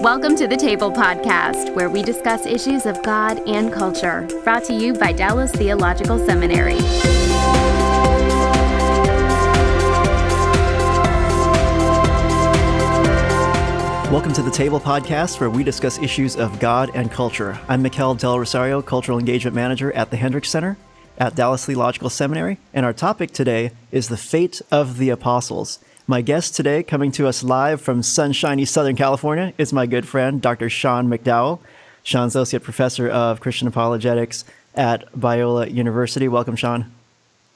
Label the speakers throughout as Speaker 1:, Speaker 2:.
Speaker 1: Welcome to the Table Podcast, where we discuss issues of God and culture, brought to you by Dallas Theological Seminary.
Speaker 2: Welcome to the Table Podcast, where we discuss issues of God and culture. I'm Mikel, Rosario, Cultural Engagement Manager at the Hendricks Center at Dallas Theological Seminary, and our topic today is the fate of the apostles. My guest today, coming to us live from sunshiny Southern California, is my good friend, Dr. Sean McDowell. Sean's Associate Professor of Christian Apologetics at Biola University. Welcome, Sean.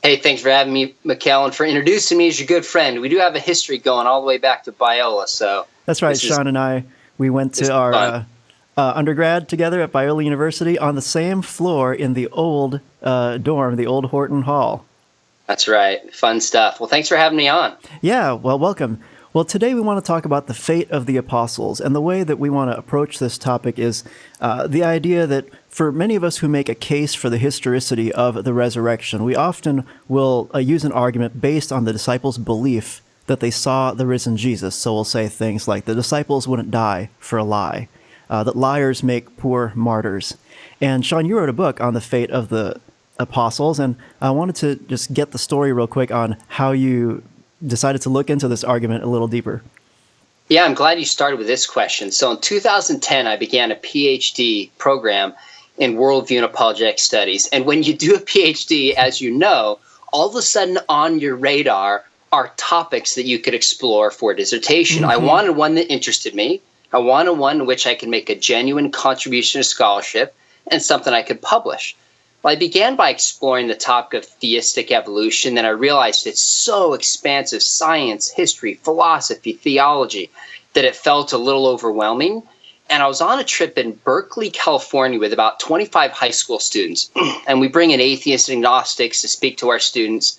Speaker 3: Hey, thanks for having me, Mikel, and for introducing me as your good friend. We do have a history going all the way back to Biola, so...
Speaker 2: That's right, Sean and I, we went to our undergrad together at Biola University on the same floor in the old dorm, the old Horton Hall.
Speaker 3: That's right. Fun stuff. Well, thanks for having me on.
Speaker 2: Yeah, well, welcome. Well, today we want to talk about the fate of the apostles, and the way that we want to approach this topic is the idea that for many of us who make a case for the historicity of the resurrection, we often will use an argument based on the disciples' belief that they saw the risen Jesus. So we'll say things like the disciples wouldn't die for a lie, that liars make poor martyrs. And Sean, you wrote a book on the fate of the apostles, and I wanted to just get the story real quick on how you decided to look into this argument a little deeper.
Speaker 3: Yeah, I'm glad you started with this question. So in 2010, I began a PhD program in worldview and apologetic studies. And when you do a PhD, as you know, all of a sudden on your radar are topics that you could explore for a dissertation. I wanted one that interested me. I wanted one in which I could make a genuine contribution to scholarship and something I could publish. Well, I began by exploring the topic of theistic evolution, then I realized it's so expansive, science, history, philosophy, theology, that it felt a little overwhelming. And I was on a trip in Berkeley, California with about 25 high school students. And we bring in atheists and agnostics to speak to our students.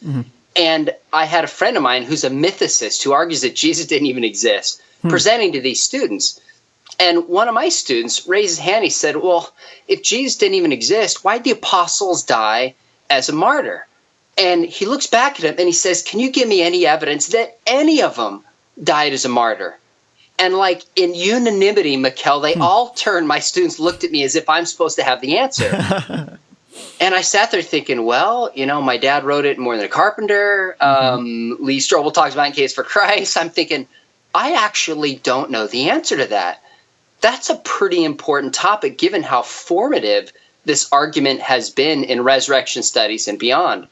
Speaker 3: And I had a friend of mine who's a mythicist who argues that Jesus didn't even exist, presenting to these students. And one of my students raised his hand. He said, well, if Jesus didn't even exist, why did the apostles die as a martyr? And he looks back at him and he says, can you give me any evidence that any of them died as a martyr? And like in unanimity, Mikel, they all turned. My students looked at me as if I'm supposed to have the answer. And I sat there thinking, well, you know, my dad wrote it More Than a Carpenter. Lee Strobel talks about In Case for Christ. I'm thinking, I actually don't know the answer to that. That's a pretty important topic given how formative this argument has been in resurrection studies and beyond.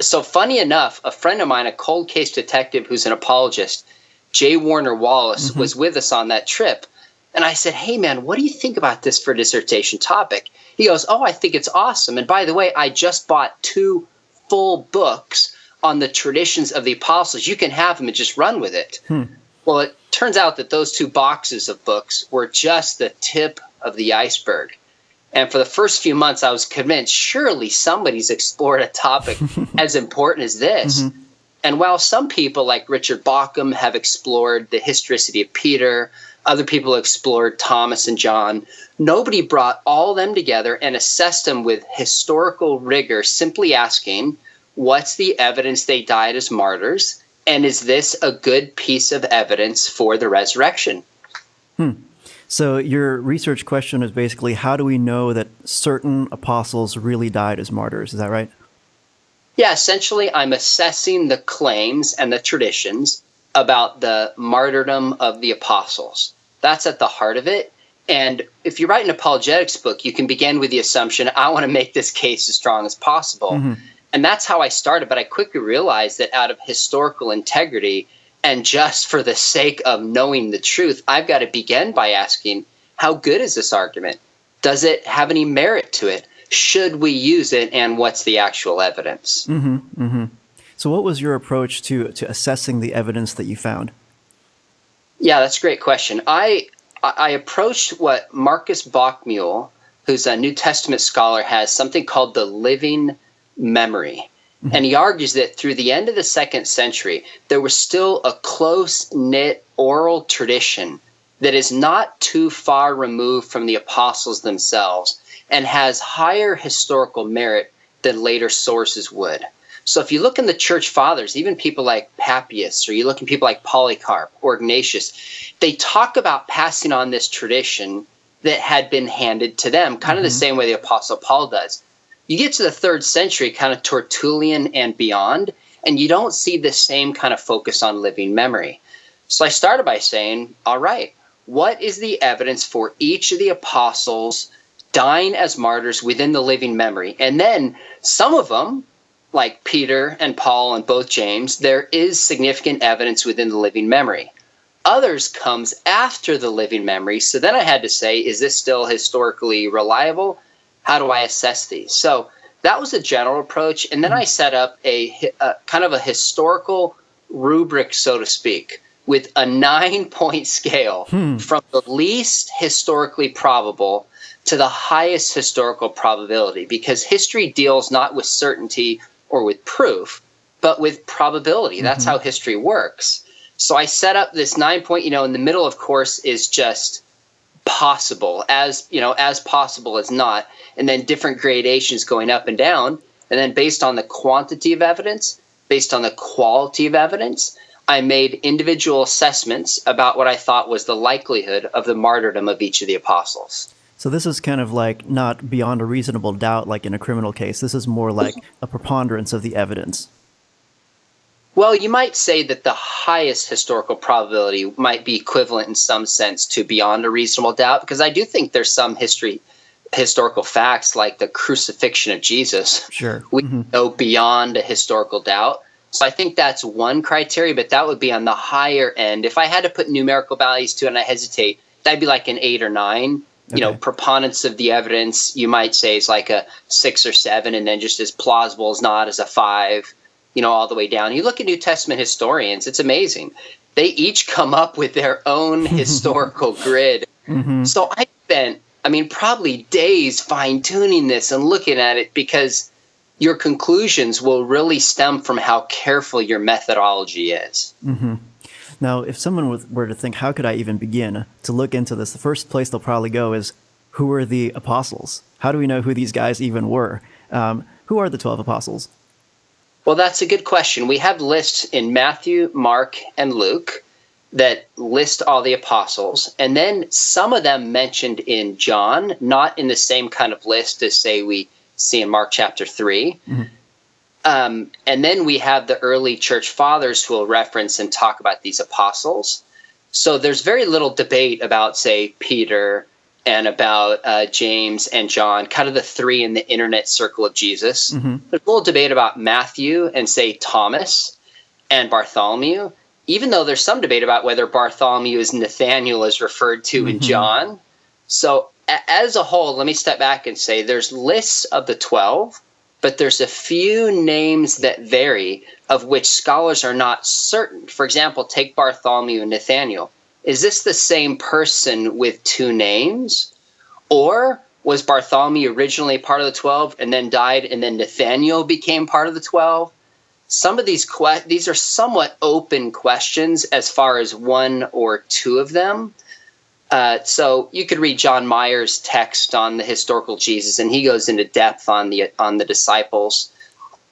Speaker 3: So funny enough, a friend of mine, a cold case detective who's an apologist, J. Warner Wallace, was with us on that trip. And I said, hey, man, what do you think about this for a dissertation topic? He goes, oh, I think it's awesome. And by the way, I just bought 2 full books on the traditions of the apostles. You can have them and just run with it. Well, it turns out that those 2 boxes of books were just the tip of the iceberg. And for the first few months, I was convinced surely somebody's explored a topic as important as this. And while some people like Richard Bauckham have explored the historicity of Peter, other people explored Thomas and John, nobody brought all of them together and assessed them with historical rigor, simply asking, what's the evidence they died as martyrs? And is this a good piece of evidence for the resurrection?
Speaker 2: So your research question is basically, how do we know that certain apostles really died as martyrs? Is that right?
Speaker 3: Yeah, essentially, I'm assessing the claims and the traditions about the martyrdom of the apostles. That's at the heart of it. And if you write an apologetics book, you can begin with the assumption, I want to make this case as strong as possible. And that's how I started. But I quickly realized that out of historical integrity and just for the sake of knowing the truth, I've got to begin by asking, how good is this argument? Does it have any merit to it? Should we use it? And what's the actual evidence?
Speaker 2: So what was your approach to assessing the evidence that you found?
Speaker 3: Yeah, that's a great question. I approached what Marcus Bockmuehl, who's a New Testament scholar, has something called the living memory. And he argues that through the end of the 2nd century, there was still a close-knit oral tradition that is not too far removed from the apostles themselves and has higher historical merit than later sources would. So if you look in the church fathers, even people like Papias, or you look at people like Polycarp or Ignatius, they talk about passing on this tradition that had been handed to them, kind of the same way the Apostle Paul does. You get to the 3rd century, kind of Tertullian and beyond, and you don't see the same kind of focus on living memory. So I started by saying, all right, what is the evidence for each of the apostles dying as martyrs within the living memory? And then some of them, like Peter and Paul and both James, there is significant evidence within the living memory. Others comes after the living memory. So then I had to say, is this still historically reliable? How do I assess these? So that was a general approach. And then I set up a kind of a historical rubric, so to speak, with a 9-point scale from the least historically probable to the highest historical probability, because history deals not with certainty or with proof, but with probability. That's how history works. So I set up this 9-point, in the middle, of course, is just possible, as possible as not, and then different gradations going up and down. And then based on the quantity of evidence, based on the quality of evidence, I made individual assessments about what I thought was the likelihood of the martyrdom of each of the apostles.
Speaker 2: So this is kind of like not beyond a reasonable doubt like in a criminal case. This is more like a preponderance of the evidence.
Speaker 3: Well, you might say that the highest historical probability might be equivalent in some sense to beyond a reasonable doubt, because I do think there's some historical facts like the crucifixion of Jesus.
Speaker 2: Sure.
Speaker 3: We know beyond a historical doubt. So I think that's one criteria, but that would be on the higher end. If I had to put numerical values to it, and I hesitate, that'd be like an 8 or 9. Okay. Preponderance of the evidence, you might say, is like a 6 or 7, and then just as plausible as not as a 5, all the way down. You look at New Testament historians, it's amazing. They each come up with their own historical grid. So I spent, probably days fine-tuning this and looking at it, because your conclusions will really stem from how careful your methodology is.
Speaker 2: Now, if someone were to think, how could I even begin to look into this? The first place they'll probably go is, who are the apostles? How do we know who these guys even were? Who are the 12 apostles?
Speaker 3: Well, that's a good question. We have lists in Matthew, Mark, and Luke that list all the apostles. And then some of them mentioned in John, not in the same kind of list as, say, we see in Mark chapter 3. And then we have the early church fathers who will reference and talk about these apostles. So there's very little debate about, say, Peter and about James and John, kind of the 3 in the internet circle of Jesus. There's a little debate about Matthew and, say, Thomas and Bartholomew, even though there's some debate about whether Bartholomew is Nathaniel as referred to in John. So as a whole, let me step back and say there's lists of the 12, but there's a few names that vary, of which scholars are not certain. For example, take Bartholomew and Nathaniel. Is this the same person with 2 names? Or was Bartholomew originally part of the 12 and then died, and then Nathaniel became part of the 12? Some of these are somewhat open questions as far as 1 or 2 of them. So you could read John Meyer's text on the historical Jesus, and he goes into depth on the disciples.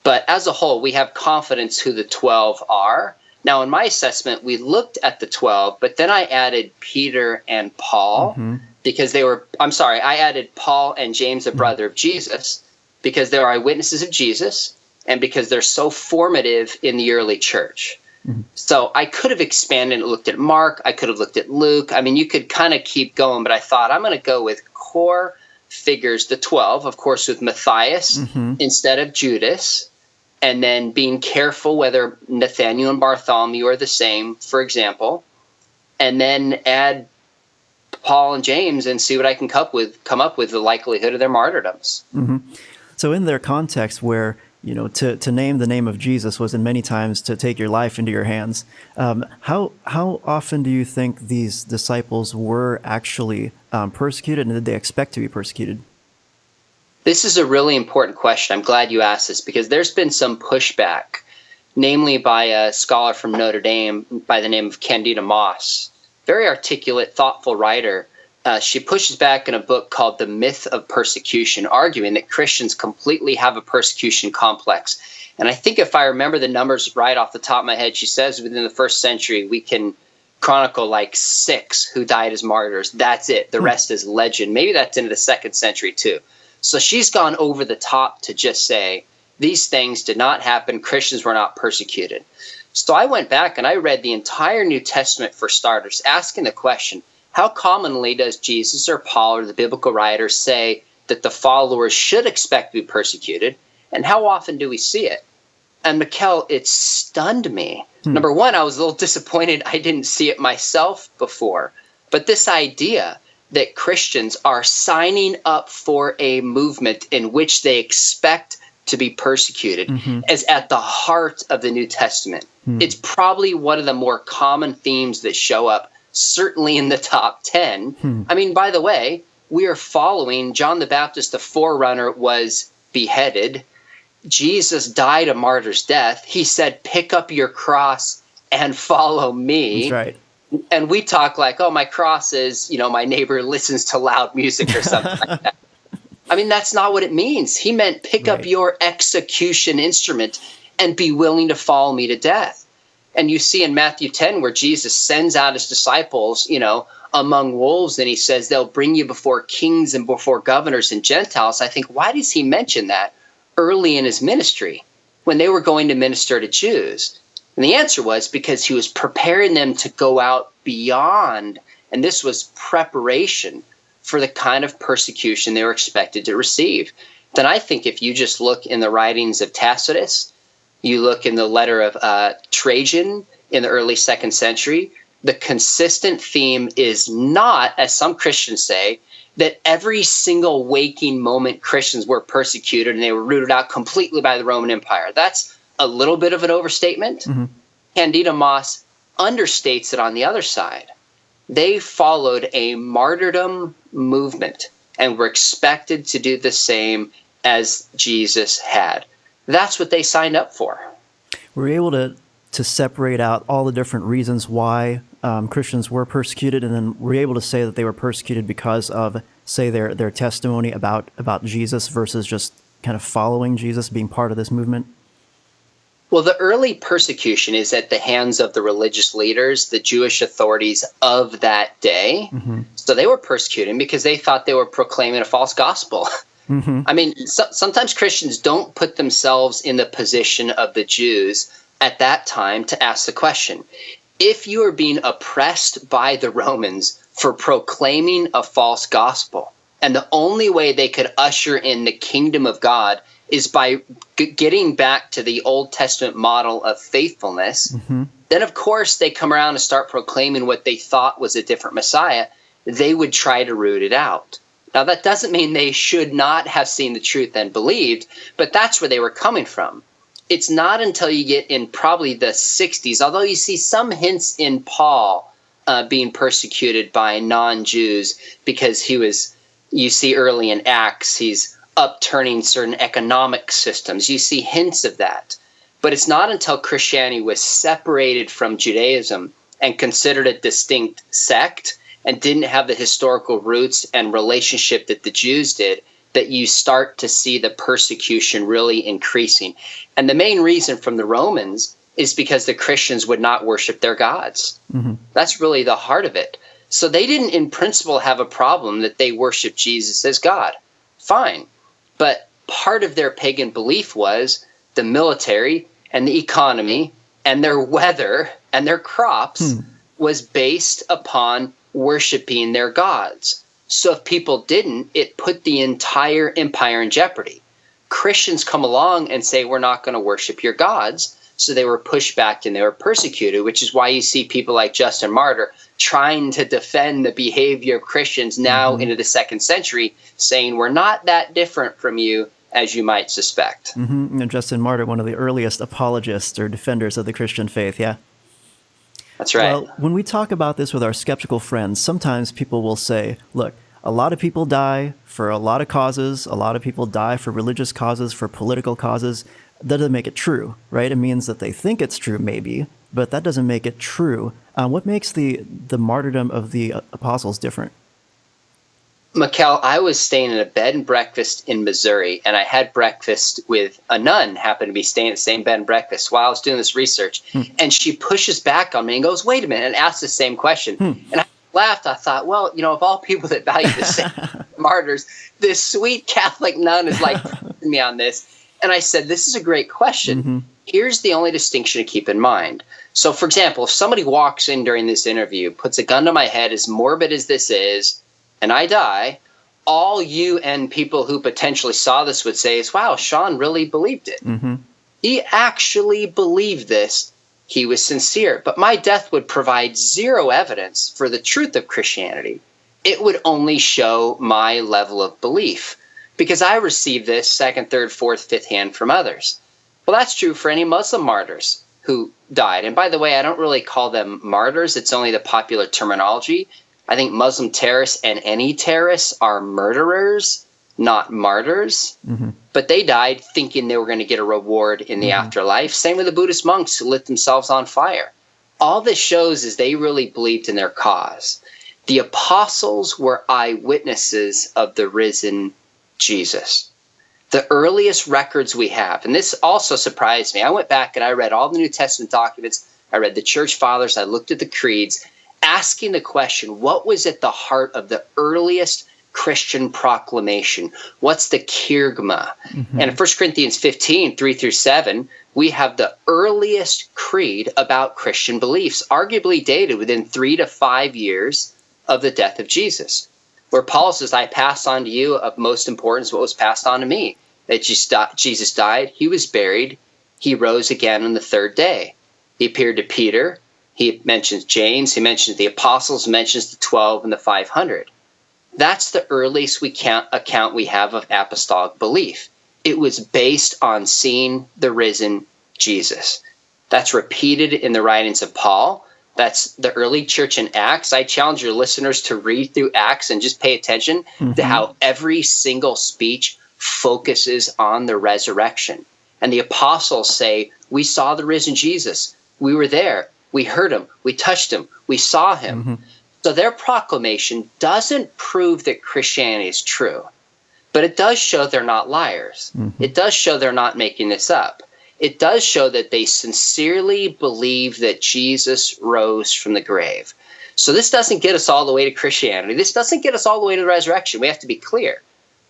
Speaker 3: But as a whole, we have confidence who the 12 are. Now, in my assessment, we looked at the 12, but then I added Peter and Paul because I added Paul and James, the brother of Jesus, because they're eyewitnesses of Jesus and because they're so formative in the early church. So I could have expanded and looked at Mark. I could have looked at Luke. You could kind of keep going, but I thought I'm going to go with core figures, the 12, of course, with Matthias instead of Judas, and then being careful whether Nathaniel and Bartholomew are the same, for example, and then add Paul and James and see what I can come up with the likelihood of their martyrdoms.
Speaker 2: So in their context where, to name the name of Jesus was in many times to take your life into your hands, how often do you think these disciples were actually persecuted, and did they expect to be persecuted?
Speaker 3: This is a really important question. I'm glad you asked this, because there's been some pushback, namely by a scholar from Notre Dame by the name of Candida Moss, very articulate, thoughtful writer, she pushes back in a book called The Myth of Persecution, arguing that Christians completely have a persecution complex. And I think if I remember the numbers right off the top of my head, she says within the first century, we can chronicle like 6 who died as martyrs. That's it. The rest is legend. Maybe that's into the second century too. So she's gone over the top to just say these things did not happen. Christians were not persecuted. So I went back and I read the entire New Testament for starters, asking the question, how commonly does Jesus or Paul or the biblical writers say that the followers should expect to be persecuted? And how often do we see it? And Mikel, it stunned me. Number one, I was a little disappointed I didn't see it myself before. But this idea that Christians are signing up for a movement in which they expect to be persecuted is at the heart of the New Testament. It's probably one of the more common themes that show up, certainly in the top 10. I mean, by the way, we are following John the Baptist, the forerunner, was beheaded. Jesus died a martyr's death. He said, pick up your cross and follow me.
Speaker 2: That's right.
Speaker 3: And we talk like, oh, my cross is, my neighbor listens to loud music or something like that. I mean, that's not what it means. He meant pick up your execution instrument and be willing to follow me to death. And you see in Matthew 10 where Jesus sends out his disciples, among wolves, and he says they'll bring you before kings and before governors and Gentiles. I think, why does he mention that early in his ministry when they were going to minister to Jews? And the answer was because he was preparing them to go out beyond, and this was preparation for the kind of persecution they were expected to receive. Then I think if you just look in the writings of Tacitus, you look in the letter of Trajan in the early 2nd century, the consistent theme is not, as some Christians say, that every single waking moment Christians were persecuted and they were rooted out completely by the Roman Empire. That's a little bit of an overstatement. Candida Moss understates it on the other side. They followed a martyrdom movement and were expected to do the same as Jesus had. That's what they signed up for.
Speaker 2: We're able to separate out all the different reasons why Christians were persecuted, and then we're able to say that they were persecuted because of, say, their testimony about Jesus versus just kind of following Jesus, being part of this movement?
Speaker 3: Well, the early persecution is at the hands of the religious leaders, the Jewish authorities of that day. So they were persecuting because they thought they were proclaiming a false gospel. I mean, sometimes Christians don't put themselves in the position of the Jews at that time to ask the question, if you are being oppressed by the Romans for proclaiming a false gospel, and the only way they could usher in the kingdom of God is by getting back to the Old Testament model of faithfulness, then of course they come around and start proclaiming what they thought was a different Messiah. They would try to root it out. Now, that doesn't mean they should not have seen the truth and believed, but that's where they were coming from. It's not until you get in probably the 60s, although you see some hints in Paul being persecuted by non-Jews because he was, you see early in Acts, he's upturning certain economic systems. You see hints of that. But it's not until Christianity was separated from Judaism and considered a distinct sect and didn't have the historical roots and relationship that the Jews did that you start to see the persecution really increasing. And the main reason from the Romans is because the Christians would not worship their gods. That's really the heart of it. So they didn't in principle have a problem that they worship Jesus as God. Fine. But part of their pagan belief was the military and the economy and their weather and their crops was based upon worshiping their gods. So if people didn't, it put the entire empire in jeopardy. Christians come along and say, we're not going to worship your gods. So they were pushed back and they were persecuted, which is why you see people like Justin Martyr trying to defend the behavior of Christians now into the 2nd century, saying we're not that different from you as you might suspect.
Speaker 2: And Justin Martyr, one of the earliest apologists or defenders of the Christian faith, yeah?
Speaker 3: That's right.
Speaker 2: Well, when we talk about this with our skeptical friends, sometimes people will say, look, a lot of people die for a lot of causes. A lot of people die for religious causes, for political causes. That doesn't make it true, right? It means that they think it's true, maybe, but that doesn't make it true. What makes the martyrdom of the apostles different?
Speaker 3: Mikel, I was staying in a bed and breakfast in Missouri, and I had breakfast with a nun, happened to be staying at the same bed and breakfast while I was doing this research. And she pushes back on me and goes, wait a minute, and asks the same question. And I laughed. I thought, well, of all people that value the same martyrs, this sweet Catholic nun is like pushing me on this. And I said, this is a great question. Here's the only distinction to keep in mind. So, for example, if somebody walks in during this interview, puts a gun to my head, as morbid as this is, and I die, all you and people who potentially saw this would say is, wow, Sean really believed it. He actually believed this. He was sincere. But my death would provide zero evidence for the truth of Christianity. It would only show my level of belief, because I received this second, third, fourth, fifth hand from others. Well, that's true for any Muslim martyrs who died. And by the way, I don't really call them martyrs. It's only the popular terminology. I think Muslim terrorists and any terrorists are murderers, not martyrs. But they died thinking they were going to get a reward in the afterlife. Same with the Buddhist monks who lit themselves on fire. All this shows is they really believed in their cause. The apostles were eyewitnesses of the risen Jesus. The earliest records we have, and this also surprised me. I went back and I read all the New Testament documents. I read the church fathers. I looked at the creeds, asking the question, what was at the heart of the earliest Christian proclamation? What's the kerygma? And in 1 Corinthians 15, 3-7, we have the earliest creed about Christian beliefs, arguably dated within 3 to 5 years of the death of Jesus, where Paul says, I pass on to you of most importance what was passed on to me, that Jesus died, he was buried, he rose again on the third day. He appeared to Peter. He mentions James, he mentions the apostles, mentions the 12 and the 500. That's the earliest account we have of apostolic belief. It was based on seeing the risen Jesus. That's repeated in the writings of Paul. That's the early church in Acts. I challenge your listeners to read through Acts and just pay attention to how every single speech focuses on the resurrection. And the apostles say, we saw the risen Jesus. We were there. We heard him, we touched him, we saw him. So their proclamation doesn't prove that Christianity is true, but it does show they're not liars. It does show they're not making this up. It does show that they sincerely believe that Jesus rose from the grave. So this doesn't get us all the way to Christianity. This doesn't get us all the way to the resurrection. We have to be clear.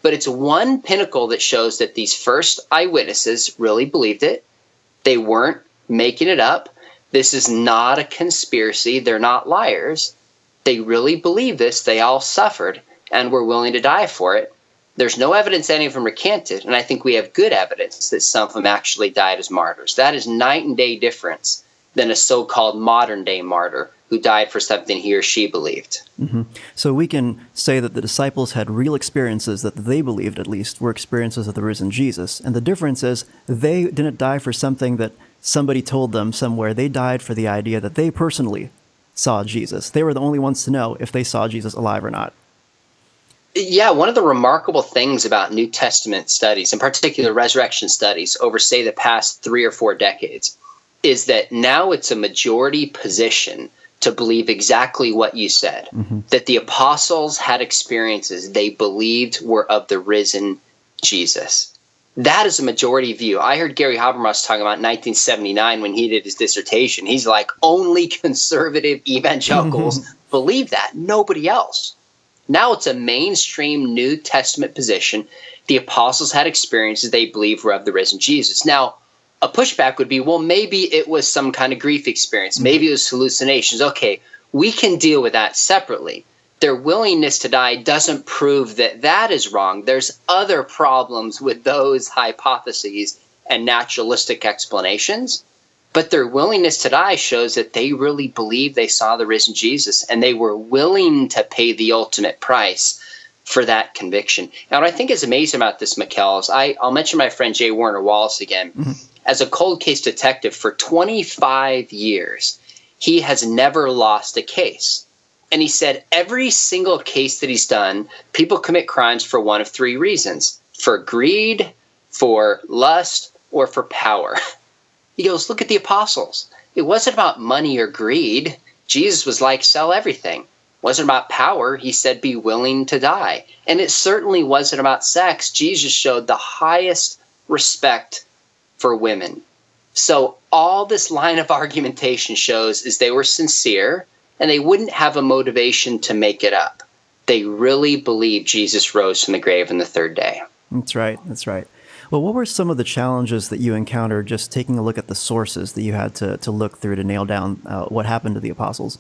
Speaker 3: But it's one pinnacle that shows that these first eyewitnesses really believed it. They weren't making it up. This is not a conspiracy. They're not liars. They really believe this. They all suffered and were willing to die for it. There's no evidence any of them recanted, and I think we have good evidence that some of them actually died as martyrs. That is night and day difference than a so-called modern-day martyr who died for something he or she believed.
Speaker 2: So we can say that the disciples had real experiences that they believed, at least, were experiences of the risen Jesus. And the difference is they didn't die for something that somebody told them somewhere. They died for the idea that they personally saw Jesus. They were the only ones to know if they saw Jesus alive or not.
Speaker 3: Yeah, one of the remarkable things about New Testament studies, in particular resurrection studies, over, say, the past 3 or 4 decades, is that now it's a majority position to believe exactly what you said, that the apostles had experiences they believed were of the risen Jesus. That is a majority view. I heard Gary Habermas talking about 1979 when he did his dissertation. He's like, only conservative evangelicals believe that, nobody else. Now it's a mainstream New Testament position. The apostles had experiences they believe were of the risen Jesus. Now, a pushback would be, well, maybe it was some kind of grief experience. Maybe it was hallucinations. Okay, we can deal with that separately. Their willingness to die doesn't prove that that is wrong. There's other problems with those hypotheses and naturalistic explanations. But their willingness to die shows that they really believe they saw the risen Jesus, and they were willing to pay the ultimate price for that conviction. Now, what I think is amazing about this, Mikel, is I'll mention my friend J. Warner Wallace again. As a cold case detective for 25 years, he has never lost a case. And he said every single case that he's done, people commit crimes for one of 3 reasons: for greed, for lust, or for power. He goes, look at the apostles. It wasn't about money or greed. Jesus was like, sell everything. Wasn't about power. He said, be willing to die. And it certainly wasn't about sex. Jesus showed the highest respect for women. So all this line of argumentation shows is they were sincere and they wouldn't have a motivation to make it up. They really believed Jesus rose from the grave on the third day.
Speaker 2: That's right. That's right. Well, what were some of the challenges that you encountered just taking a look at the sources that you had to look through to nail down what happened to the apostles?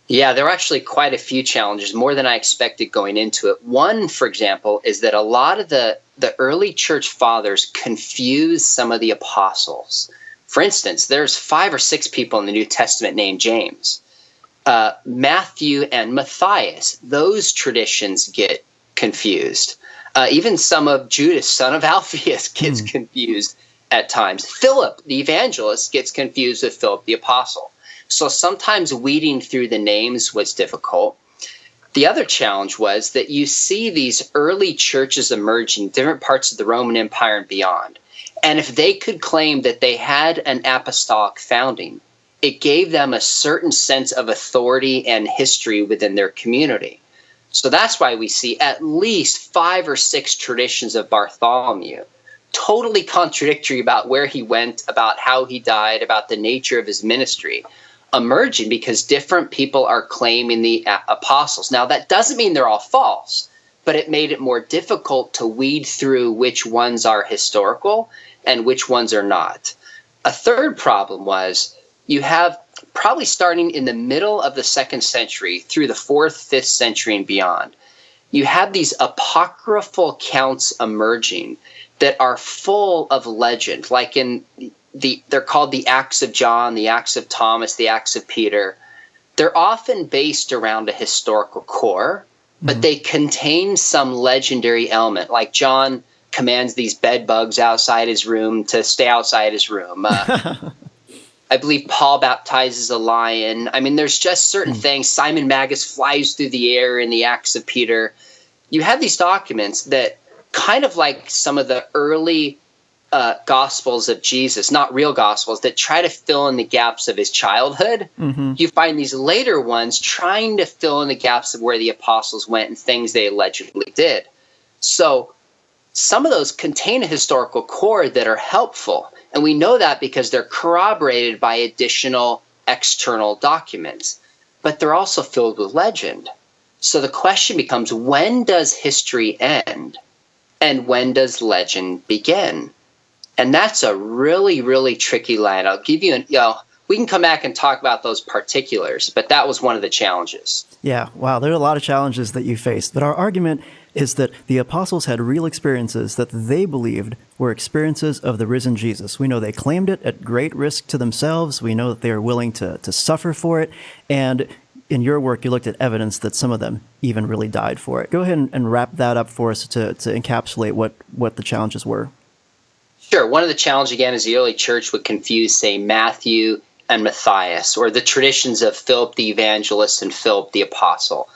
Speaker 3: Yeah, there were actually quite a few challenges, more than I expected going into it. One, for example, is that a lot of the early church fathers confused some of the apostles. For instance, there's 5 or 6 people in the New Testament named James. Matthew and Matthias, those traditions get confused. Even some of Judas, son of Alphaeus, gets confused at times. Philip, the evangelist, gets confused with Philip the apostle. So sometimes weeding through the names was difficult. The other challenge was that you see these early churches emerge in different parts of the Roman Empire and beyond. And if they could claim that they had an apostolic founding, it gave them a certain sense of authority and history within their community. So that's why we see at least 5 or 6 traditions of Bartholomew, totally contradictory about where he went, about how he died, about the nature of his ministry, emerging because different people are claiming the apostles. Now, that doesn't mean they're all false, but it made it more difficult to weed through which ones are historical and which ones are not. A third problem was you have probably starting in the middle of the 2nd century through the 4th, 5th century and beyond, you have these apocryphal accounts emerging that are full of legend, like they're called the Acts of John, the Acts of Thomas, the Acts of Peter. They're often based around a historical core, but they contain some legendary element, like John commands these bed bugs outside his room to stay outside his room. I believe Paul baptizes a lion. I mean, there's just certain things. Simon Magus flies through the air in the Acts of Peter. You have these documents that kind of like some of the early Gospels of Jesus, not real Gospels, that try to fill in the gaps of his childhood. You find these later ones trying to fill in the gaps of where the apostles went and things they allegedly did. So some of those contain a historical core that are helpful. And we know that because they're corroborated by additional external documents. But they're also filled with legend. So the question becomes, when does history end? And when does legend begin? And that's a really, really tricky line. I'll give you we can come back and talk about those particulars, but that was one of the challenges.
Speaker 2: Yeah, wow, there are a lot of challenges that you faced. But our argument is that the apostles had real experiences that they believed were experiences of the risen Jesus. We know they claimed it at great risk to themselves. We know that they are willing to suffer for it. And in your work, you looked at evidence that some of them even really died for it. Go ahead and wrap that up for us to encapsulate what the challenges were.
Speaker 3: Sure. One of the challenges, again, is the early church would confuse, say, Matthew and Matthias, or the traditions of Philip the evangelist and Philip the apostle.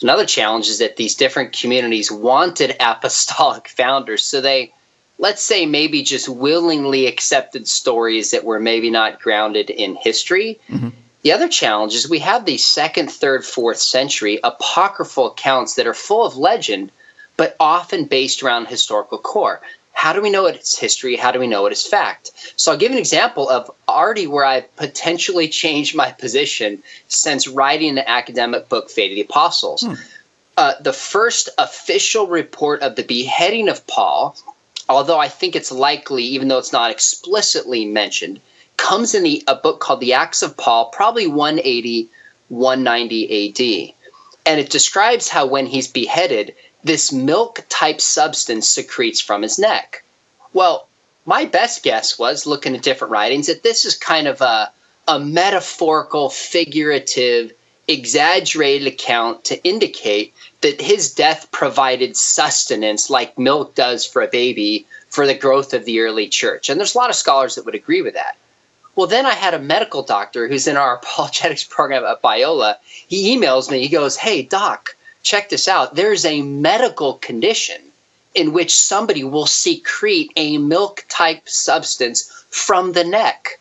Speaker 3: Another challenge is that these different communities wanted apostolic founders, so they, let's say, maybe just willingly accepted stories that were maybe not grounded in history. The other challenge is we have these 2nd, 3rd, 4th century apocryphal accounts that are full of legend, but often based around historical core. How do we know it's history? How do we know it is fact? So I'll give an example of already where I've potentially changed my position since writing the academic book, Fate of the Apostles. The first official report of the beheading of Paul, although I think it's likely, even though it's not explicitly mentioned, comes in a book called The Acts of Paul, probably 180, 190 AD. And it describes how when he's beheaded, this milk-type substance secretes from his neck. Well, my best guess was, looking at different writings, that this is kind of a metaphorical, figurative, exaggerated account to indicate that his death provided sustenance like milk does for a baby for the growth of the early church. And there's a lot of scholars that would agree with that. Well, then I had a medical doctor who's in our apologetics program at Biola. He emails me. He goes, "Hey, doc, check this out. There's a medical condition in which somebody will secrete a milk-type substance from the neck."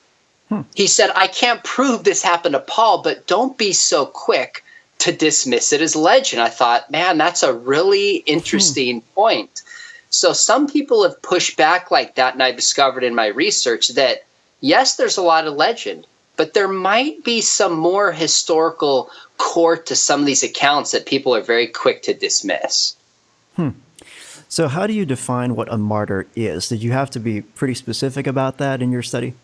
Speaker 3: He said, "I can't prove this happened to Paul, but don't be so quick to dismiss it as legend. I thought, man, that's a really interesting point. So some people have pushed back like that, and I discovered in my research that, yes, there's a lot of legend, but there might be some more historical core to some of these accounts that people are very quick to dismiss.
Speaker 2: So how do you define what a martyr is? Did you have to be pretty specific about that in your study?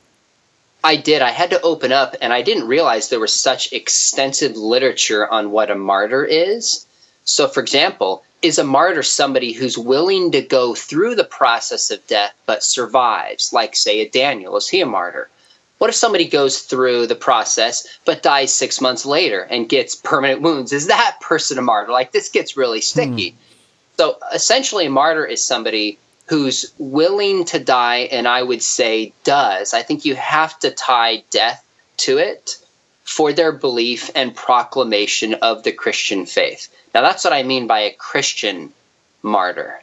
Speaker 3: I did. I had to open up, and I didn't realize there was such extensive literature on what a martyr is. So, for example, is a martyr somebody who's willing to go through the process of death but survives? Like, say, a Daniel. Is he a martyr? What if somebody goes through the process but dies 6 months later and gets permanent wounds? Is that person a martyr? Like, this gets really sticky. So, essentially, a martyr is somebody who's willing to die, and I would say does. I think you have to tie death to it for their belief and proclamation of the Christian faith. Now, that's what I mean by a Christian martyr.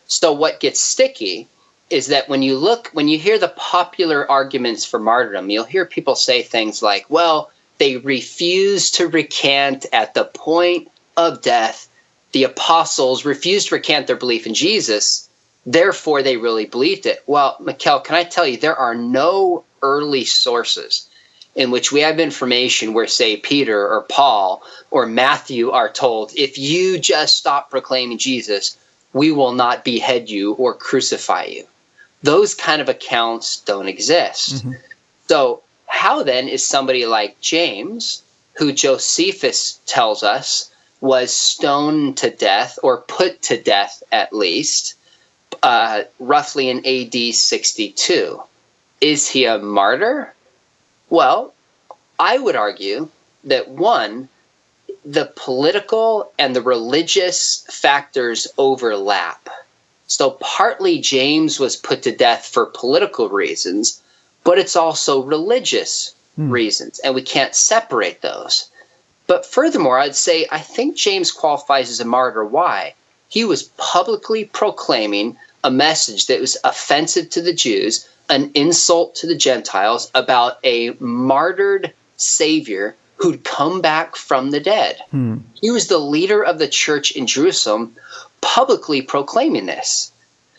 Speaker 3: So what gets sticky is that when you hear the popular arguments for martyrdom, you'll hear people say things like, well, they refused to recant at the point of death. The apostles refused to recant their belief in Jesus. Therefore, they really believed it. Well, Mikel, can I tell you, there are no early sources in which we have information where, say, Peter or Paul or Matthew are told, if you just stop proclaiming Jesus, we will not behead you or crucify you. Those kind of accounts don't exist. So how then is somebody like James, who Josephus tells us was stoned to death or put to death at least, roughly in AD 62. Is he a martyr? Well, I would argue that one, the political and the religious factors overlap. So partly James was put to death for political reasons, but it's also religious reasons, and we can't separate those. But furthermore, I'd say I think James qualifies as a martyr. Why? He was publicly proclaiming a message that was offensive to the Jews, an insult to the Gentiles, about a martyred Savior who'd come back from the dead. He was the leader of the church in Jerusalem, publicly proclaiming this.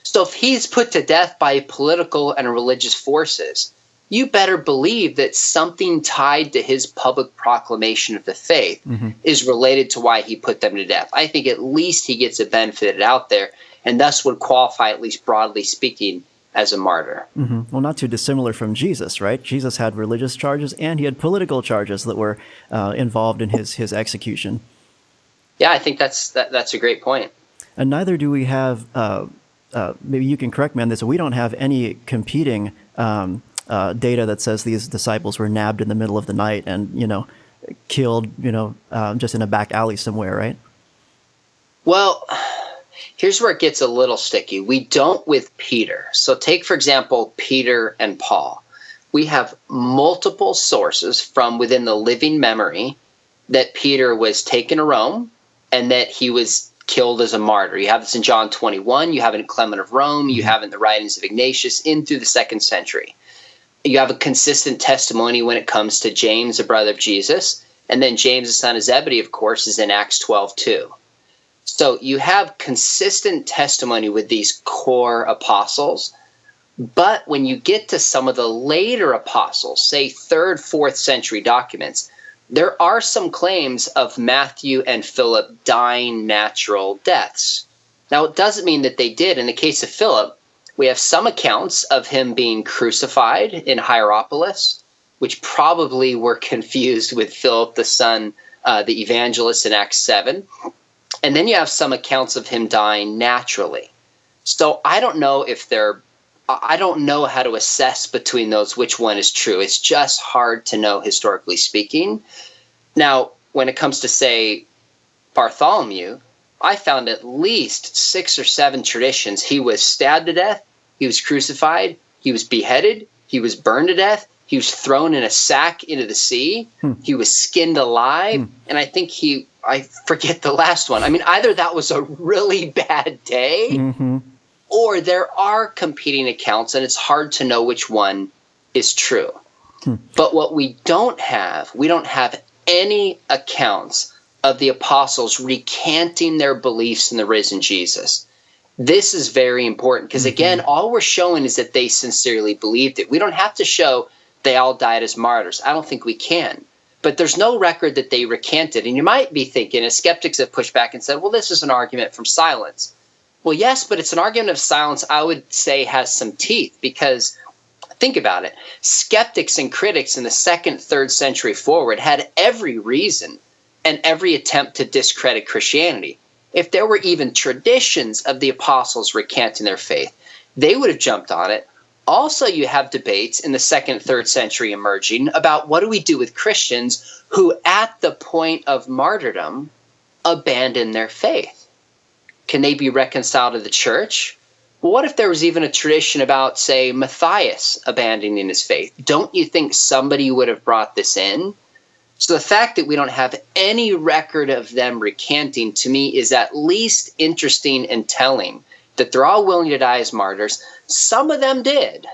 Speaker 3: So if he's put to death by political and religious forces, you better believe that something tied to his public proclamation of the faith is related to why he put them to death. I think at least he gets a benefit out there, and thus would qualify, at least broadly speaking, as a martyr.
Speaker 2: Well, not too dissimilar from Jesus, right? Jesus had religious charges and he had political charges that were involved in his execution.
Speaker 3: Yeah, I think that's a great point.
Speaker 2: And neither do we have, maybe you can correct me on this, we don't have any competing data that says these disciples were nabbed in the middle of the night and, killed, just in a back alley somewhere, right?
Speaker 3: Well, here's where it gets a little sticky. We don't with Peter. So take, for example, Peter and Paul. We have multiple sources from within the living memory that Peter was taken to Rome and that he was killed as a martyr. You have this in John 21. You have it in Clement of Rome. You have it in the writings of Ignatius in through the 2nd century. You have a consistent testimony when it comes to James, the brother of Jesus. And then James, the son of Zebedee, of course, is in Acts 12:2. So you have consistent testimony with these core apostles. But when you get to some of the later apostles, say 3rd, 4th century documents, there are some claims of Matthew and Philip dying natural deaths. Now, it doesn't mean that they did. In the case of Philip, we have some accounts of him being crucified in Hierapolis, which probably were confused with Philip, the son, the evangelist in Acts 7. And then you have some accounts of him dying naturally. So I don't know how to assess between those which one is true. It's just hard to know historically speaking. Now, when it comes to, say, Bartholomew, I found at least 6 or 7 traditions. He was stabbed to death, he was crucified, he was beheaded, he was burned to death, he was thrown in a sack into the sea, he was skinned alive, and I think I forget the last one. I mean, either that was a really bad day, or there are competing accounts, and it's hard to know which one is true. But what we don't have any accounts of the apostles recanting their beliefs in the risen Jesus. This is very important because, again, all we're showing is that they sincerely believed it. We don't have to show they all died as martyrs. I don't think we can. But there's no record that they recanted. And you might be thinking, as skeptics have pushed back and said, well, this is an argument from silence. Well, yes, but it's an argument of silence I would say has some teeth because think about it. Skeptics and critics in the 2nd, 3rd century forward had every reason and every attempt to discredit Christianity. If there were even traditions of the apostles recanting their faith, they would have jumped on it. Also, you have debates in the 2nd, 3rd century emerging about what do we do with Christians who, at the point of martyrdom, abandon their faith. Can they be reconciled to the church? Well, what if there was even a tradition about, say, Matthias abandoning his faith? Don't you think somebody would have brought this in? So the fact that we don't have any record of them recanting, to me, is at least interesting and telling that they're all willing to die as martyrs. Some of them did,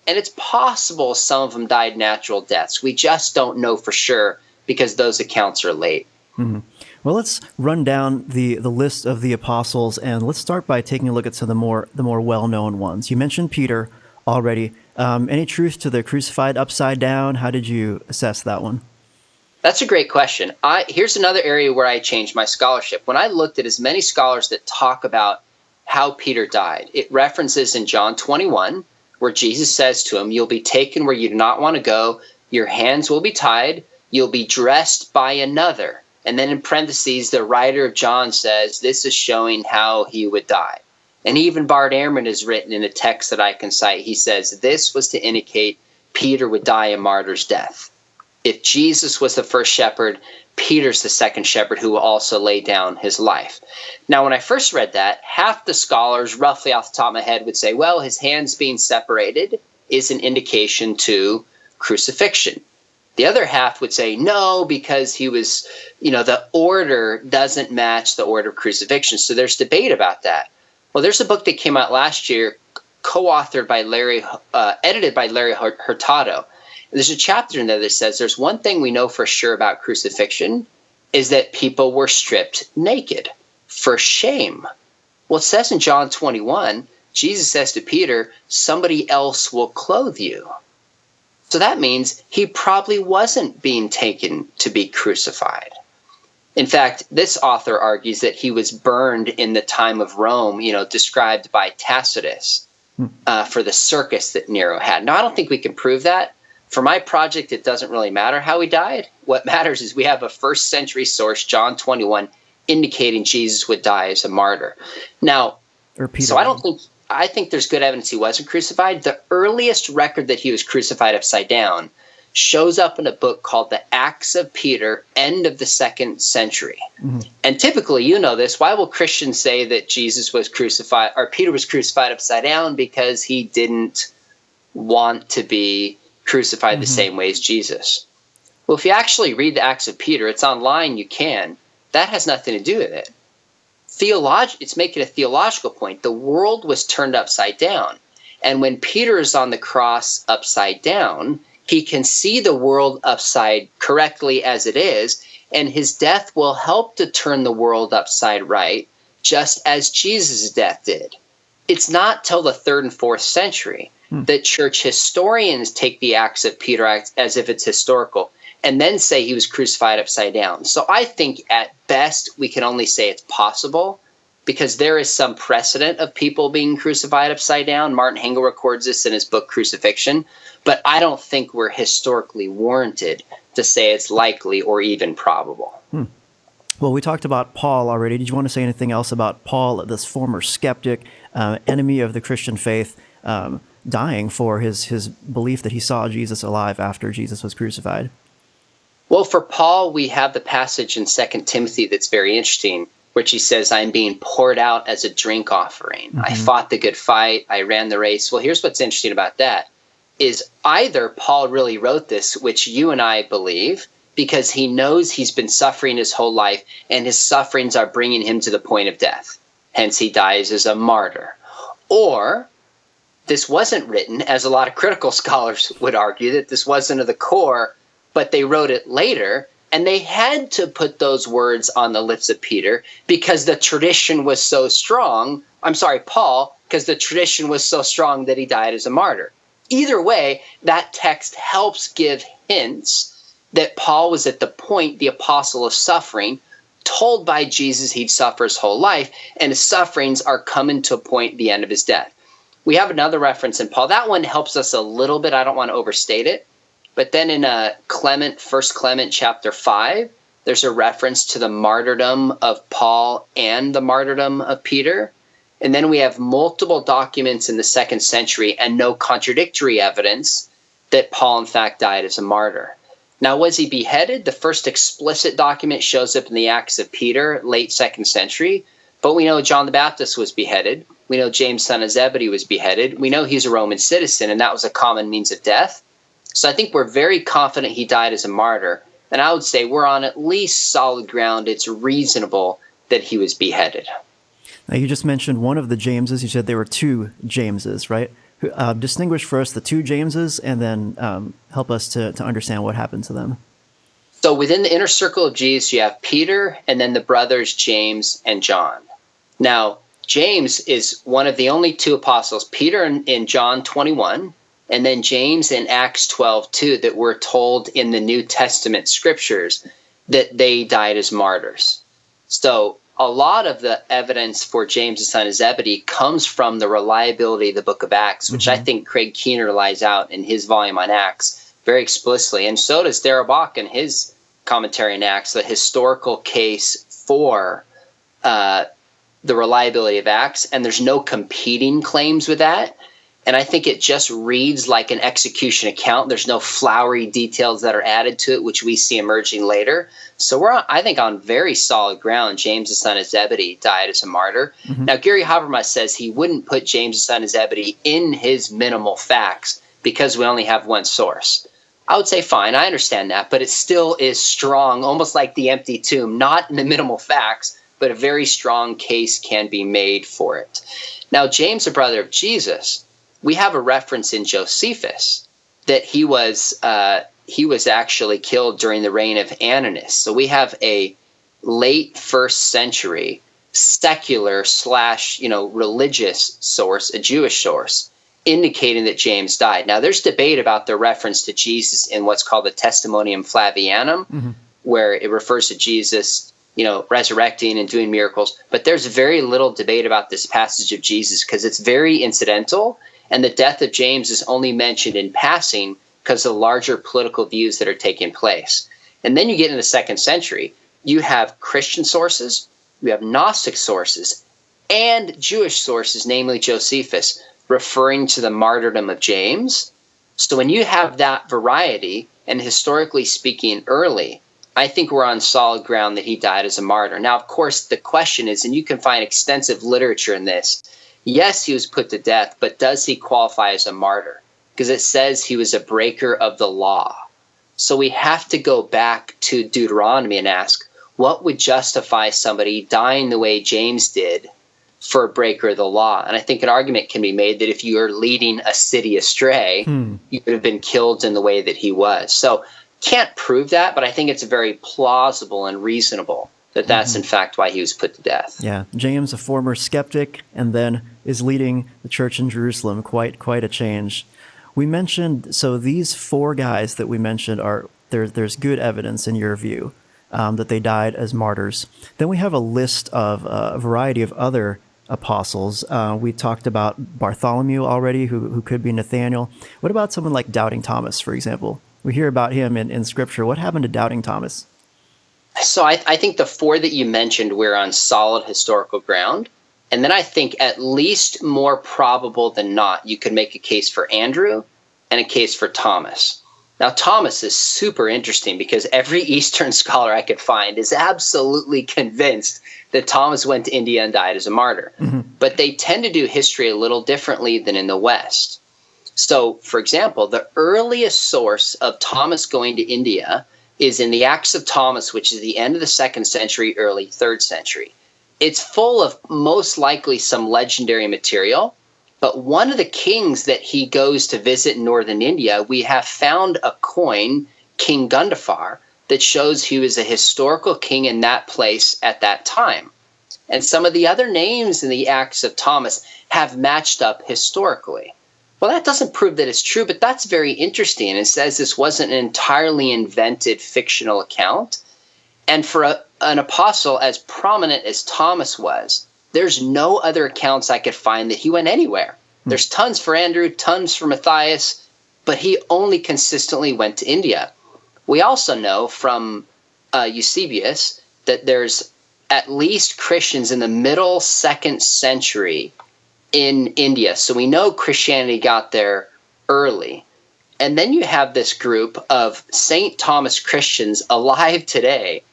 Speaker 3: and it's possible some of them died natural deaths. We just don't know for sure because those accounts are late.
Speaker 2: Mm-hmm. Well, let's run down the list of the apostles, and let's start by taking a look at some of the more well-known ones. You mentioned Peter already. Any truth to the crucified upside down? How did you assess that one?
Speaker 3: That's a great question. Here's another area where I changed my scholarship. When I looked at as many scholars that talk about how Peter died, it references in John 21 where Jesus says to him, you'll be taken where you do not want to go, your hands will be tied, you'll be dressed by another. And then in parentheses, the writer of John says this is showing how he would die. And even Bart Ehrman has written in a text that I can cite, he says this was to indicate Peter would die a martyr's death. If Jesus was the first shepherd, Peter's the second shepherd who will also lay down his life. Now, when I first read that, half the scholars, roughly off the top of my head, would say, well, his hands being separated is an indication to crucifixion. The other half would say, no, because he was, the order doesn't match the order of crucifixion. So there's debate about that. Well, there's a book that came out last year, co-authored by edited by Larry Hurtado. There's a chapter in there that says there's one thing we know for sure about crucifixion is that people were stripped naked for shame. Well, it says in John 21, Jesus says to Peter, somebody else will clothe you. So that means he probably wasn't being taken to be crucified. In fact, this author argues that he was burned in the time of Rome, described by Tacitus for the circus that Nero had. Now, I don't think we can prove that. For my project, it doesn't really matter how he died. What matters is we have a 1st century source, John 21, indicating Jesus would die as a martyr. Now, so I think there's good evidence he wasn't crucified. The earliest record that he was crucified upside down shows up in a book called The Acts of Peter, end of the 2nd century. Mm-hmm. And typically, you know this, why will Christians say that Jesus was crucified, or Peter was crucified upside down? Because he didn't want to be crucified the same way as Jesus. Well, if you actually read the Acts of Peter, it's online, you can. That has nothing to do with it. It's making a theological point. The world was turned upside down. And when Peter is on the cross upside down, he can see the world upside correctly as it is, and his death will help to turn the world upside right, just as Jesus' death did. It's not till the 3rd and 4th century that church historians take the Acts of Peter as if it's historical and then say he was crucified upside down. So I think at best we can only say it's possible because there is some precedent of people being crucified upside down. Martin Hengel records this in his book Crucifixion, but I don't think we're historically warranted to say it's likely or even probable.
Speaker 2: Well, we talked about Paul already. Did you want to say anything else about Paul, this former skeptic, enemy of the Christian faith, dying for his belief that he saw Jesus alive after Jesus was crucified?
Speaker 3: Well, for Paul, we have the passage in 2 Timothy that's very interesting, which he says, I'm being poured out as a drink offering. I fought the good fight. I ran the race. Well, here's what's interesting about that is either Paul really wrote this, which you and I believe, because he knows he's been suffering his whole life and his sufferings are bringing him to the point of death. Hence, he dies as a martyr. Or this wasn't written, as a lot of critical scholars would argue, that this wasn't of the core, but they wrote it later, And they had to put those words on the lips of Peter because the tradition was so strong. Paul, because the tradition was so strong that he died as a martyr. Either way, that text helps give hints that Paul was at the point, the apostle of suffering, told by Jesus he'd suffer his whole life, and his sufferings are coming to a point, the end of his death. We have another reference in Paul. That one helps us a little bit. I don't want to overstate it. But then in 1 Clement chapter 5, there's a reference to the martyrdom of Paul and the martyrdom of Peter. And then we have multiple documents in the 2nd century and no contradictory evidence that Paul, in fact, died as a martyr. Now, was he beheaded? The first explicit document shows up in the Acts of Peter, late 2nd century. But we know John the Baptist was beheaded. We know James, son of Zebedee, was beheaded. We know he's a Roman citizen, and that was a common means of death. So I think we're very confident he died as a martyr. And I would say we're on at least solid ground. It's reasonable that he was beheaded.
Speaker 2: Now, you just mentioned one of the Jameses. You said there were 2 Jameses, right? Distinguish for us the 2 Jameses, and then help us to understand what happened to them.
Speaker 3: So within the inner circle of Jesus, you have Peter and then the brothers James and John. Now, James is one of the only 2 apostles, Peter in John 21, and then James in Acts 12:2, that we're told in the New Testament scriptures that they died as martyrs. So a lot of the evidence for James, the son of Zebedee, comes from the reliability of the book of Acts, which I think Craig Keener lies out in his volume on Acts very explicitly. And so does Darabach in his commentary on Acts, the historical case for the reliability of Acts. And there's no competing claims with that. And I think it just reads like an execution account. There's no flowery details that are added to it, which we see emerging later. So we're, I think, on very solid ground. James, the son of Zebedee, died as a martyr. Now, Gary Habermas says he wouldn't put James, the son of Zebedee, in his minimal facts because we only have one source. I would say, fine, I understand that, but it still is strong, almost like the empty tomb, not in the minimal facts, but a very strong case can be made for it. Now, James, the brother of Jesus, we have a reference in Josephus that he was actually killed during the reign of Ananias. So we have a late 1st century secular / religious source, a Jewish source, indicating that James died. Now, there's debate about the reference to Jesus in what's called the Testimonium Flavianum, where it refers to Jesus, resurrecting and doing miracles. But there's very little debate about this passage of Jesus because it's very incidental. And the death of James is only mentioned in passing because of the larger political views that are taking place. And then you get in the 2nd century, you have Christian sources, you have Gnostic sources, and Jewish sources, namely Josephus, referring to the martyrdom of James. So when you have that variety, and historically speaking early, I think we're on solid ground that he died as a martyr. Now, of course, the question is, and you can find extensive literature in this, yes, he was put to death, but does he qualify as a martyr? Because it says he was a breaker of the law. So we have to go back to Deuteronomy and ask, what would justify somebody dying the way James did for a breaker of the law? And I think an argument can be made that if you are leading a city astray, you would have been killed in the way that he was. So can't prove that, but I think it's very plausible and reasonable that that's in fact why he was put to death.
Speaker 2: Yeah, James, a former skeptic, and then is leading the church in Jerusalem. Quite a change. We mentioned, so these 4 guys that we mentioned are, there's good evidence in your view that they died as martyrs. Then we have a list of a variety of other apostles. We talked about Bartholomew already, who could be Nathaniel. What about someone like Doubting Thomas, for example? We hear about him in Scripture. What happened to Doubting Thomas?
Speaker 3: So I think the 4 that you mentioned, we're on solid historical ground. And then I think at least more probable than not, you could make a case for Andrew and a case for Thomas. Now, Thomas is super interesting because every Eastern scholar I could find is absolutely convinced that Thomas went to India and died as a martyr. But they tend to do history a little differently than in the West. So, for example, the earliest source of Thomas going to India is in the Acts of Thomas, which is the end of the 2nd century, early 3rd century. It's full of most likely some legendary material, but one of the kings that he goes to visit in northern India, we have found a coin, King Gundafar, that shows he was a historical king in that place at that time. And some of the other names in the Acts of Thomas have matched up historically. Well, that doesn't prove that it's true, but that's very interesting. It says this wasn't an entirely invented fictional account. And for an apostle as prominent as Thomas was, there's no other accounts I could find that he went anywhere. There's tons for Andrew, tons for Matthias, but he only consistently went to India. We also know from Eusebius that there's at least Christians in the middle 2nd century in India. So we know Christianity got there early. And then you have this group of St. Thomas Christians alive today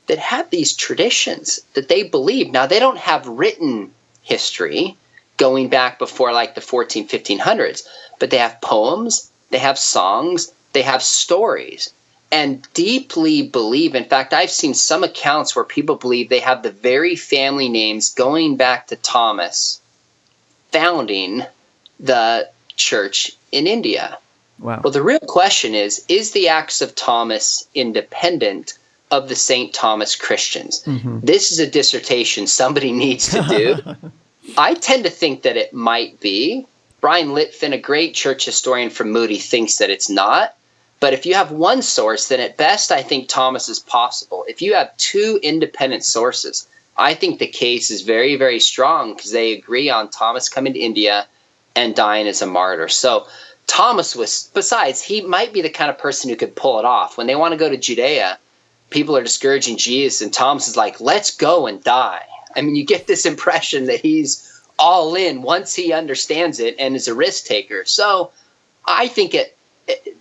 Speaker 3: that have these traditions that they believe. Now, they don't have written history going back before like the 1500s, but they have poems, they have songs, they have stories, and deeply believe. In fact, I've seen some accounts where people believe they have the very family names going back to Thomas founding the church in India.
Speaker 2: Wow.
Speaker 3: Well, the real question is the Acts of Thomas independent of the St. Thomas Christians?
Speaker 2: Mm-hmm.
Speaker 3: This is a dissertation somebody needs to do. I tend to think that it might be. Brian Litfin, a great church historian from Moody, thinks that it's not. But if you have one source, then at best, I think Thomas is possible. If you have two independent sources, I think the case is very, very strong because they agree on Thomas coming to India and dying as a martyr. So Thomas was, besides, he might be the kind of person who could pull it off. When they want to go to Judea, people are discouraging Jesus, and Thomas is like, let's go and die. I mean, you get this impression that he's all in once he understands it and is a risk taker. So I think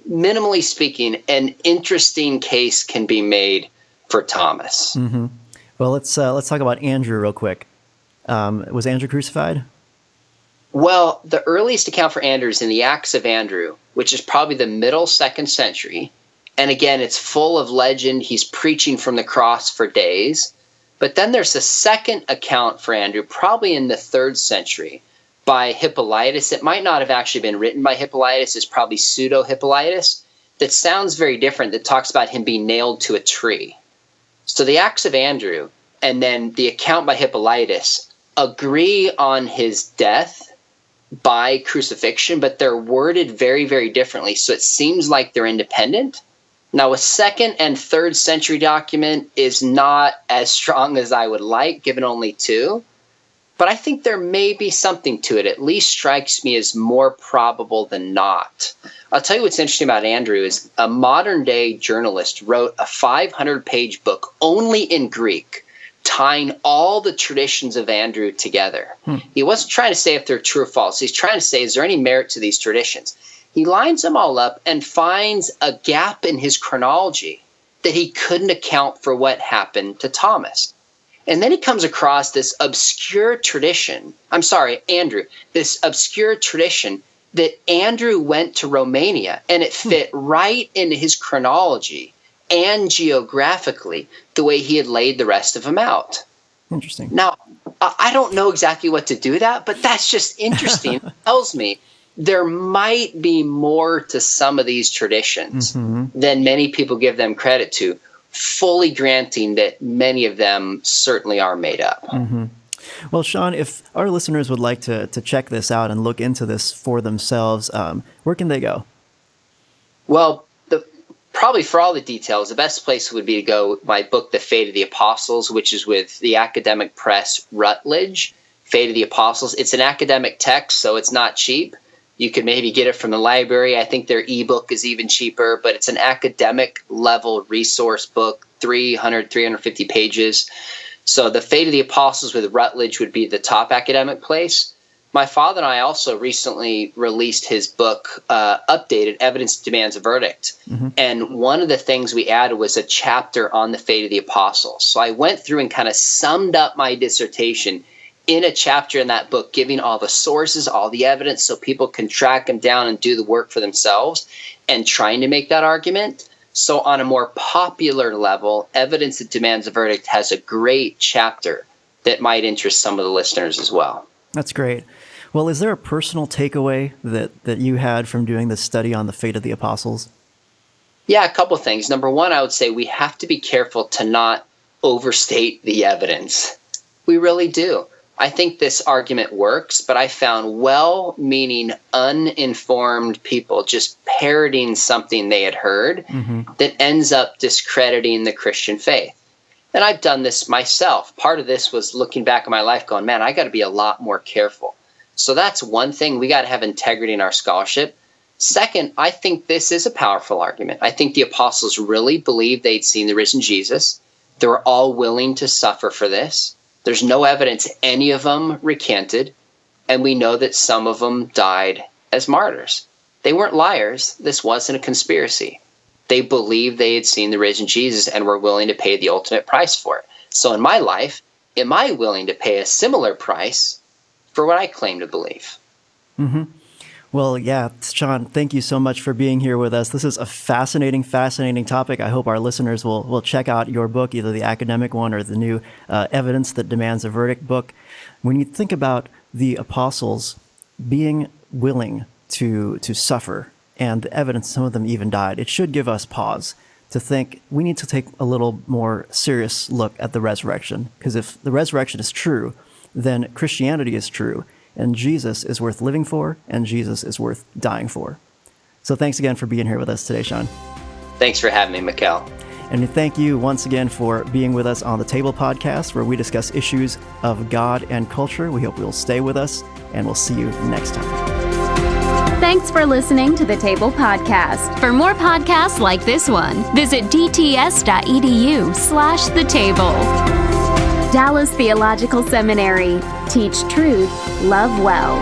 Speaker 3: minimally speaking, an interesting case can be made for Thomas.
Speaker 2: Mm-hmm. Well, let's talk about Andrew real quick. Was Andrew crucified?
Speaker 3: Well, the earliest account for Andrew is in the Acts of Andrew, which is probably the middle 2nd century. And again, it's full of legend. He's preaching from the cross for days. But then there's a second account for Andrew, probably in the 3rd century, by Hippolytus. It might not have actually been written by Hippolytus. It's probably pseudo-Hippolytus. That sounds very different. That talks about him being nailed to a tree. So the Acts of Andrew and then the account by Hippolytus agree on his death by crucifixion, but they're worded very, very differently. So it seems like they're independent. Now, a 2nd and 3rd century document is not as strong as I would like, given only 2. But I think there may be something to it. At least strikes me as more probable than not. I'll tell you what's interesting about Andrew is a modern-day journalist wrote a 500-page book only in Greek, tying all the traditions of Andrew together. He wasn't trying to say if they're true or false. He's trying to say, is there any merit to these traditions? He lines them all up and finds a gap in his chronology that he couldn't account for what happened to Thomas. And then he comes across this obscure tradition. Andrew, this obscure tradition that Andrew went to Romania, and it fit right into his chronology and geographically the way he had laid the rest of them out.
Speaker 2: Interesting.
Speaker 3: Now, I don't know exactly what to do with that, but that's just interesting. It tells me there might be more to some of these traditions than many people give them credit to, fully granting that many of them certainly are made up.
Speaker 2: Mm-hmm. Well, Sean, if our listeners would like to check this out and look into this for themselves, where can they go?
Speaker 3: Well, probably for all the details, the best place would be to go my book, The Fate of the Apostles, which is with the academic press Routledge, Fate of the Apostles. It's an academic text, so it's not cheap. You could maybe get it from the library. I think their ebook is even cheaper, but it's an academic level resource book, 350 pages. So The Fate of the Apostles with Routledge would be the top academic place. My father and I also recently released his book, updated, Evidence Demands a Verdict. And one of the things we added was a chapter on the fate of the apostles. So I went through and kind of summed up my dissertation in a chapter in that book, giving all the sources, all the evidence, so people can track them down and do the work for themselves and trying to make that argument. So on a more popular level, Evidence That Demands a Verdict has a great chapter that might interest some of the listeners as well.
Speaker 2: That's great. Well, is there a personal takeaway that you had from doing this study on the fate of the apostles?
Speaker 3: Yeah, a couple things. Number one, I would say we have to be careful to not overstate the evidence. We really do. I think this argument works, but I found well-meaning, uninformed people just parroting something they had heard that ends up discrediting the Christian faith. And I've done this myself. Part of this was looking back at my life going, man, I got to be a lot more careful. So that's one thing. We got to have integrity in our scholarship. Second, I think this is a powerful argument. I think the apostles really believed they'd seen the risen Jesus. They were all willing to suffer for this. There's no evidence any of them recanted, and we know that some of them died as martyrs. They weren't liars. This wasn't a conspiracy. They believed they had seen the risen Jesus and were willing to pay the ultimate price for it. So in my life, am I willing to pay a similar price for what I claim to believe?
Speaker 2: Well, yeah, Sean, thank you so much for being here with us. This is a fascinating topic. I hope our listeners will check out your book, either the academic one or the new Evidence That Demands a Verdict book. When you think about the apostles being willing to suffer, and the evidence, some of them even died, it should give us pause to think we need to take a little more serious look at the resurrection. Because if the resurrection is true, then Christianity is true. And Jesus is worth living for, and Jesus is worth dying for. So thanks again for being here with us today, Sean.
Speaker 3: Thanks for having me, Mikel.
Speaker 2: And thank you once again for being with us on The Table podcast, where we discuss issues of God and culture. We hope you'll stay with us, and we'll see you next time.
Speaker 1: Thanks for listening to The Table podcast. For more podcasts like this one, visit dts.edu/the table. Dallas Theological Seminary. Teach truth, love well.